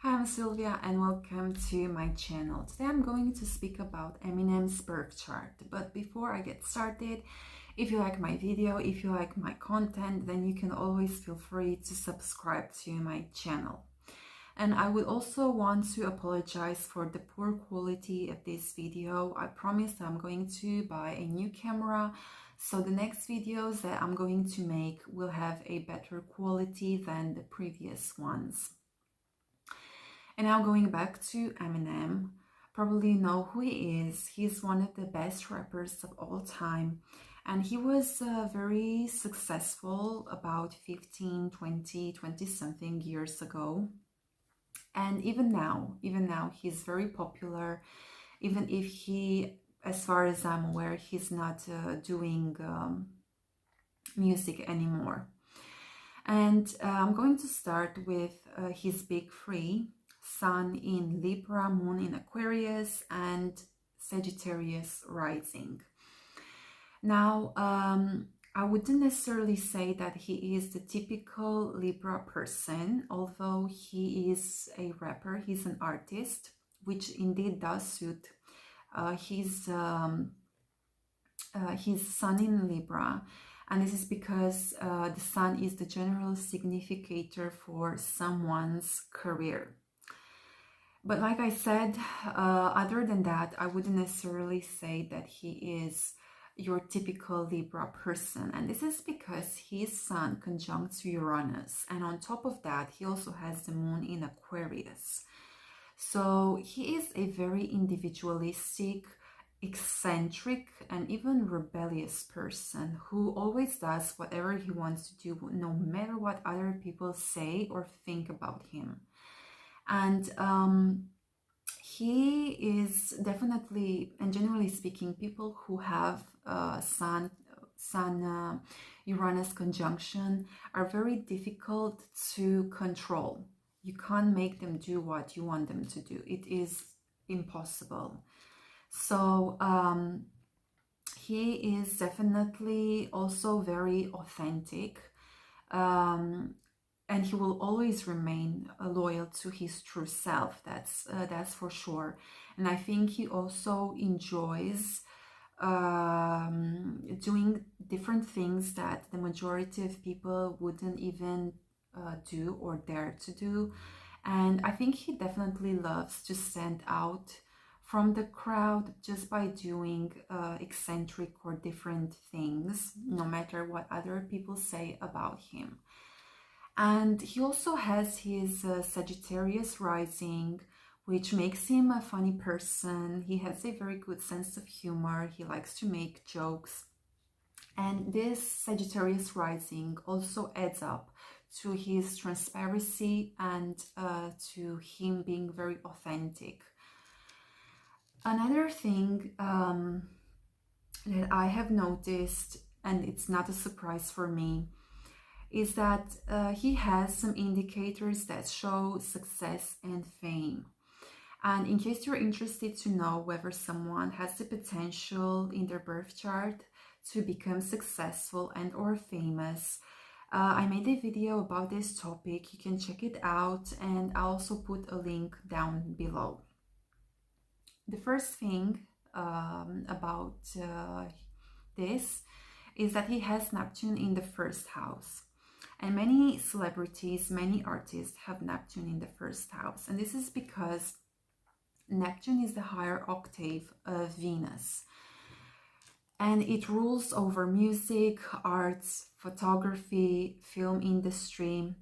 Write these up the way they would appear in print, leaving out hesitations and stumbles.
Hi, I'm Sylvia and welcome to my channel. Today I'm going to speak about Eminem's birth chart. But before I get started, if you like my video, if you like my content, then you can always feel free to subscribe to my channel. And I would also want to apologize for the poor quality of this video. I promise I'm going to buy a new camera, so the next videos that I'm going to make will have a better quality than the previous ones. And now going back to Eminem, probably you know who he is. He's one of the best rappers of all time. And he was very successful about 15, 20, 20 something years ago. And even now, he's very popular. Even if he, as far as I'm aware, he's not doing music anymore. And I'm going to start with his big three: Sun in Libra, Moon in Aquarius, and Sagittarius rising. Now, I wouldn't necessarily say that he is the typical Libra person, although he is a rapper, he's an artist, which indeed does suit his Sun in Libra. And this is because the Sun is the general significator for someone's career. But like I said, other than that, I wouldn't necessarily say that he is your typical Libra person. And this is because his Sun conjuncts Uranus. And on top of that, he also has the Moon in Aquarius. So he is a very individualistic, eccentric, and even rebellious person who always does whatever he wants to do, no matter what other people say or think about him. And he is definitely, and generally speaking, people who have Sun Uranus conjunction are very difficult to control. You can't make them do what you want them to do. It is impossible. So he is definitely also very authentic, and he will always remain loyal to his true self. That's for sure. And I think he also enjoys doing different things that the majority of people wouldn't even do or dare to do. And I think he definitely loves to stand out from the crowd just by doing eccentric or different things, no matter what other people say about him. And he also has his Sagittarius rising, which makes him a funny person. He has a very good sense of humor. He likes to make jokes. And this Sagittarius rising also adds up to his transparency and to him being very authentic. Another thing that I have noticed, and it's not a surprise for me, is that he has some indicators that show success and fame. And in case you're interested to know whether someone has the potential in their birth chart to become successful and or famous, I made a video about this topic. You can check it out, and I'll also put a link down below. The first thing about this is that he has Neptune in the first house. And many celebrities, many artists have Neptune in the first house. And this is because Neptune is the higher octave of Venus. And it rules over music, arts, photography, film industry.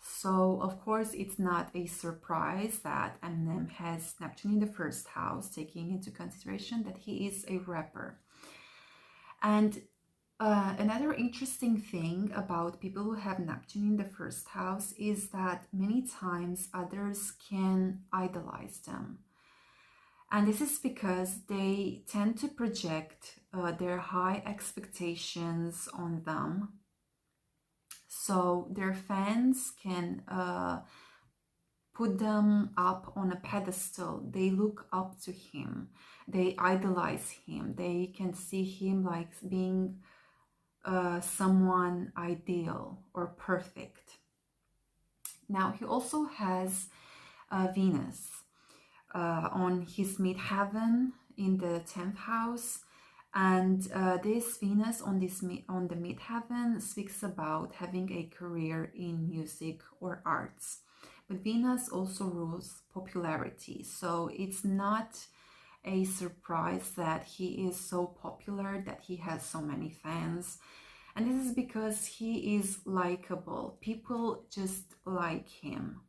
So, of course, it's not a surprise that Eminem has Neptune in the first house, taking into consideration that he is a rapper. And another interesting thing about people who have Neptune in the first house is that many times others can idolize them. And this is because they tend to project their high expectations on them. So their fans can put them up on a pedestal. They look up to him. They idolize him. They can see him like being someone ideal or perfect. Now, he also has Venus on his midheaven in the 10th house. And this Venus on on the midheaven speaks about having a career in music or arts. But Venus also rules popularity, so it's not a surprise that he is so popular, that he has so many fans. And this is because he is likable. People just like him.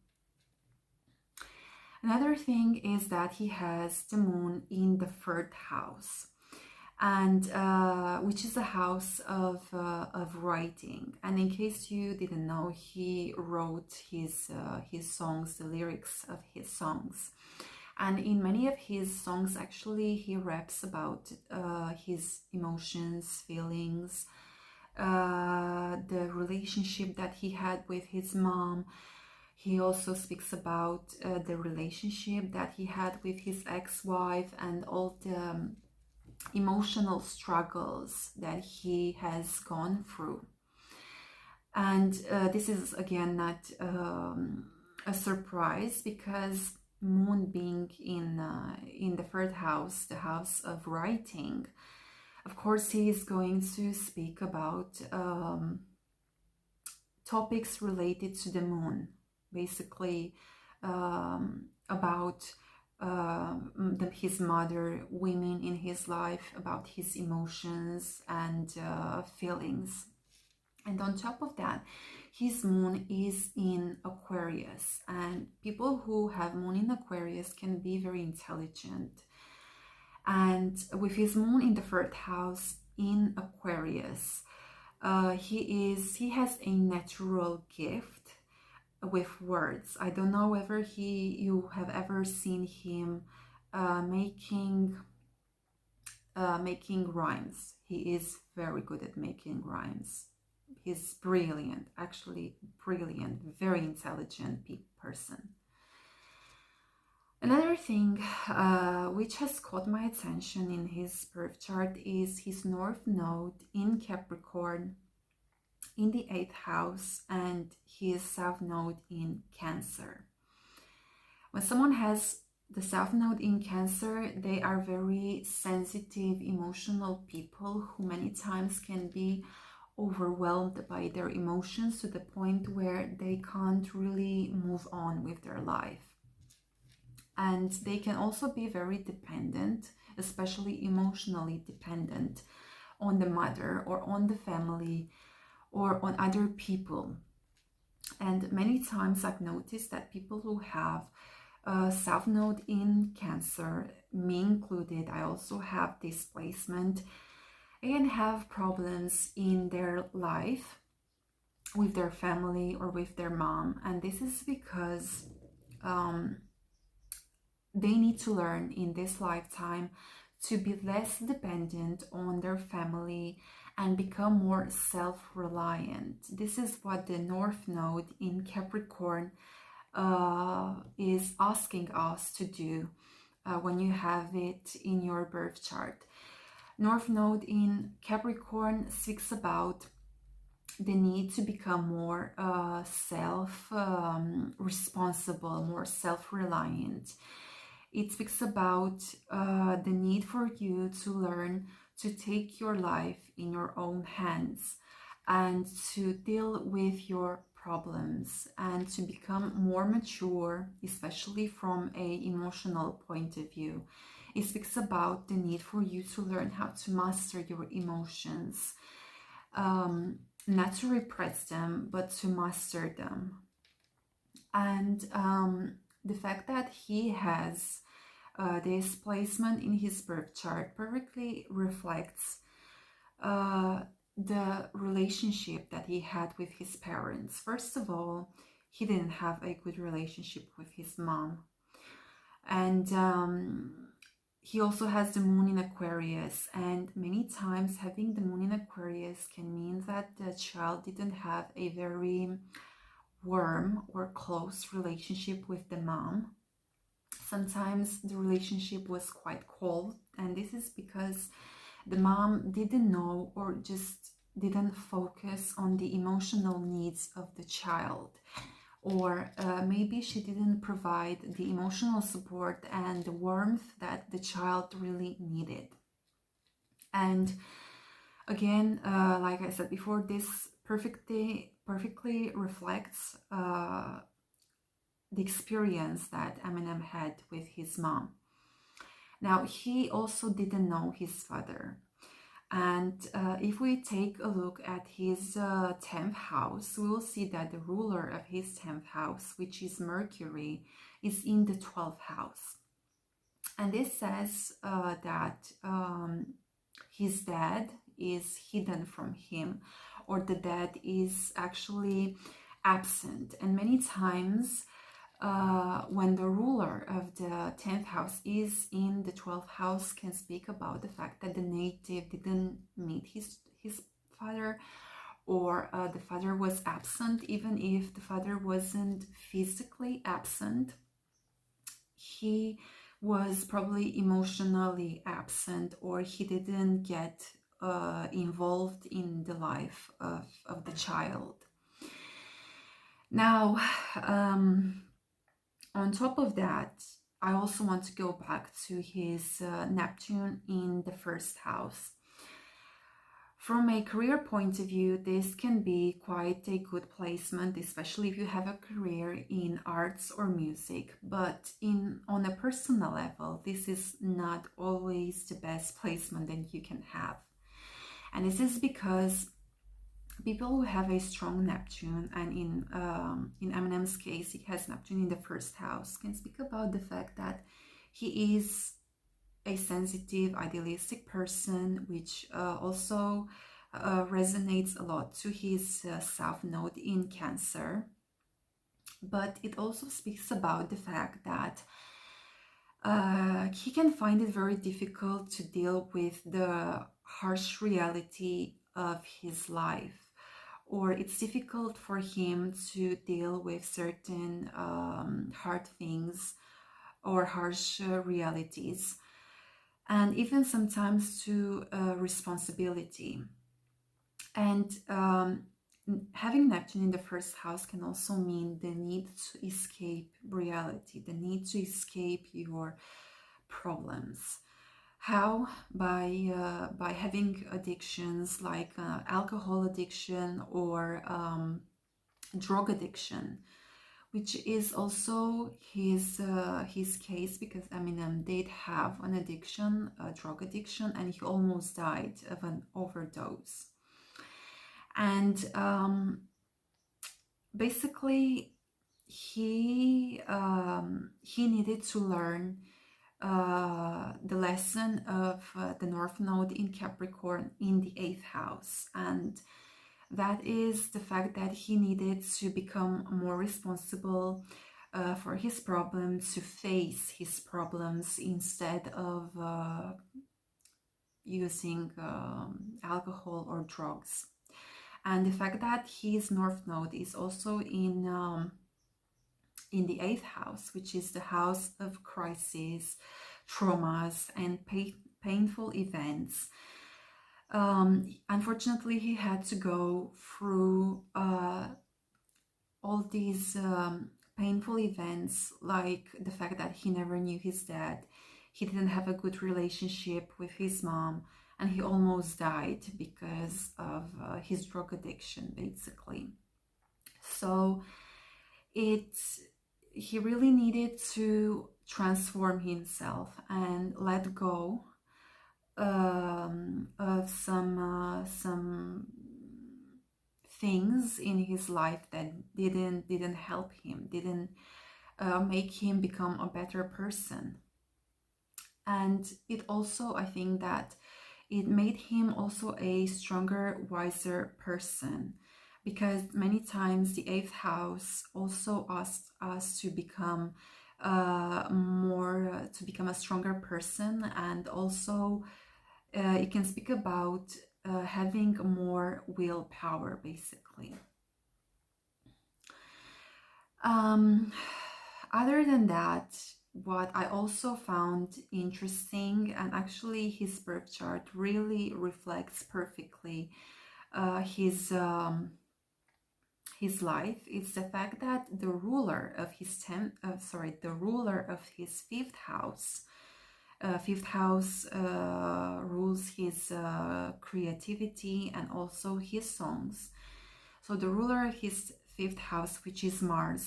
Another thing is that he has the moon in the third house, and which is a house of writing. And in case you didn't know, he wrote his songs, the lyrics of his songs. And in many of his songs, actually, he raps about his emotions, feelings, the relationship that he had with his mom. He also speaks about the relationship that he had with his ex-wife and all the emotional struggles that he has gone through. And this is again not a surprise, because moon being in the third house, the house of writing, of course he is going to speak about topics related to the moon, basically about his mother, women in his life, about his emotions and feelings. And on top of that, his moon is in Aquarius, and people who have moon in Aquarius can be very intelligent. And with his moon in the third house in Aquarius, he has a natural gift with words. I don't know whether you have ever seen him making rhymes. He is very good at making rhymes. He's brilliant, actually brilliant, very intelligent person. Another thing which has caught my attention in his birth chart is his North Node in Capricorn in the 8th house and his South Node in Cancer. When someone has the South Node in Cancer, they are very sensitive, emotional people who many times can be overwhelmed by their emotions to the point where they can't really move on with their life. And they can also be very dependent, especially emotionally dependent, on the mother or on the family or on other people. And many times I've noticed that people who have South Node in Cancer, me included, I also have displacement, and have problems in their life with their family or with their mom. And this is because they need to learn in this lifetime to be less dependent on their family and become more self-reliant. This is what the North Node in Capricorn is asking us to do when you have it in your birth chart. North Node in Capricorn speaks about the need to become more self-responsible, more self-reliant. It speaks about the need for you to learn to take your life in your own hands and to deal with your problems and to become more mature, especially from an emotional point of view. It speaks about the need for you to learn how to master your emotions, not to repress them, but to master them. And the fact that he has this placement in his birth chart perfectly reflects the relationship that he had with his parents. First of all, he didn't have a good relationship with his mom. And he also has the moon in Aquarius, and many times having the moon in Aquarius can mean that the child didn't have a very warm or close relationship with the mom. Sometimes the relationship was quite cold, and this is because the mom didn't know or just didn't focus on the emotional needs of the child. or maybe she didn't provide the emotional support and the warmth that the child really needed. And again, like I said before, this perfectly reflects the experience that Eminem had with his mom. Now, he also didn't know his father. And if we take a look at his 10th house, we will see that the ruler of his 10th house, which is Mercury, is in the 12th house. And this says that his dad is hidden from him, or the dad is actually absent. And many times, when the ruler of the 10th house is in the 12th house, can speak about the fact that the native didn't meet his father, or the father was absent. Even if the father wasn't physically absent, he was probably emotionally absent, or he didn't get involved in the life of the child. Now, on top of that, I also want to go back to his Neptune in the first house. From a career point of view, this can be quite a good placement, especially if you have a career in arts or music. But on a personal level, this is not always the best placement that you can have. And this is because people who have a strong Neptune, and in Eminem's case, he has Neptune in the first house, can speak about the fact that he is a sensitive, idealistic person, which also resonates a lot to his South Node in Cancer. But it also speaks about the fact that he can find it very difficult to deal with the harsh reality of his life, or it's difficult for him to deal with certain hard things or harsh realities, and even sometimes to responsibility. And having Neptune in the first house can also mean the need to escape reality, the need to escape your problems. How? By having addictions like alcohol addiction or drug addiction, which is also his case, because Eminem did have an addiction, a drug addiction, and he almost died of an overdose. And basically, he needed to learn the lesson of the North Node in Capricorn in the 8th house, and that is the fact that he needed to become more responsible for his problems, to face his problems instead of using alcohol or drugs. And the fact that his North Node is also in the 8th house, which is the house of crises, traumas, and painful events. Unfortunately, he had to go through all these painful events, like the fact that he never knew his dad, he didn't have a good relationship with his mom, and he almost died because of his drug addiction, basically. So he really needed to transform himself and let go of some things in his life that didn't help him, didn't make him become a better person. And it also, I think that it made him also a stronger, wiser person, because many times the 8th house also asked us to become to become a stronger person, and also it can speak about having more willpower, basically. Other than that, what I also found interesting, and actually his birth chart really reflects perfectly his his life is the fact that the ruler of his the ruler of his fifth house rules his creativity and also his songs. So the ruler of his fifth house, which is Mars,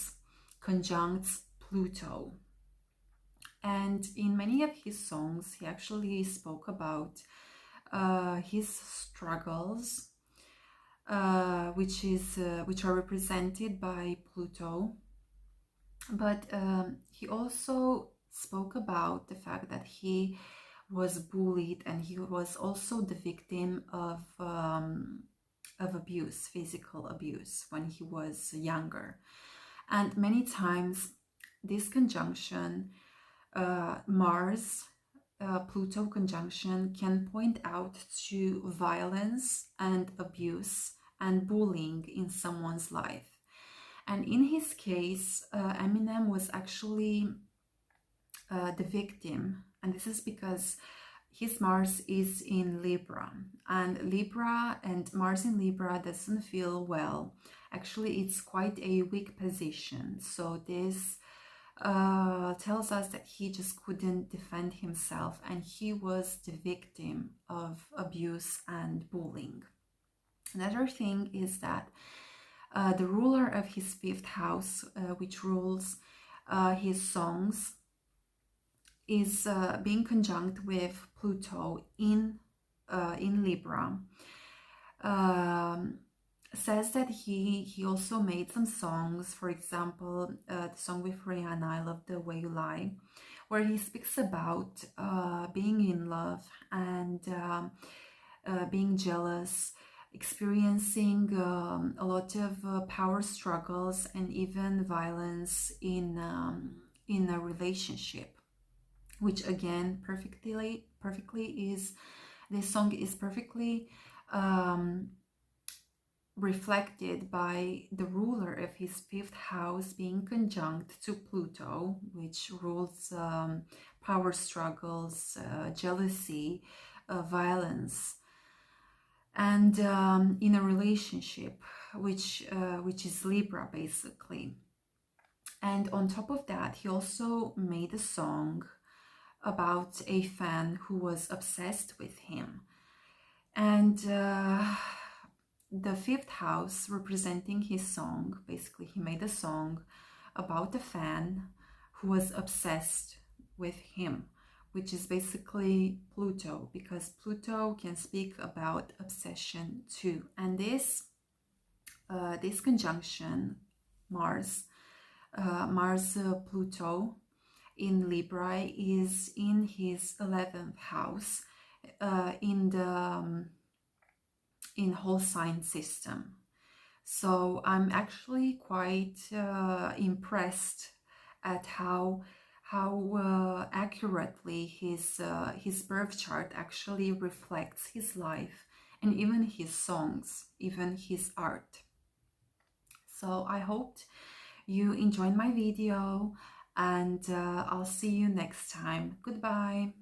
conjuncts Pluto. And in many of his songs, he actually spoke about his struggles, which are represented by Pluto. But he also spoke about the fact that he was bullied and he was also the victim of abuse, physical abuse, when he was younger. And many times this conjunction, Mars Pluto conjunction, can point out to violence and abuse and bullying in someone's life. And in his case, Eminem was actually the victim. And this is because his Mars is in Libra. And Mars in Libra doesn't feel well. Actually, it's quite a weak position. So this tells us that he just couldn't defend himself and he was the victim of abuse and bullying. Another thing is that the ruler of his fifth house, which rules his songs, is being conjunct with Pluto in Libra. Says that he also made some songs, for example, the song with Rihanna, I Love the Way You Lie, where he speaks about being in love and being jealous, experiencing a lot of power struggles and even violence in a relationship, which again perfectly is, this song is perfectly reflected by the ruler of his fifth house being conjunct to Pluto, which rules power struggles, jealousy, violence, and in a relationship, which is Libra basically. And on top of that, he also made a song about a fan who was obsessed with him. And the fifth house representing his song, basically he made a song about a fan who was obsessed with him, which is basically Pluto, because Pluto can speak about obsession too. And this conjunction, Mars Pluto in Libra, is in his 11th house in whole sign system. So I'm actually quite impressed at how accurately his birth chart actually reflects his life and even his songs, even his art. So I hoped you enjoyed my video, and I'll see you next time. Goodbye.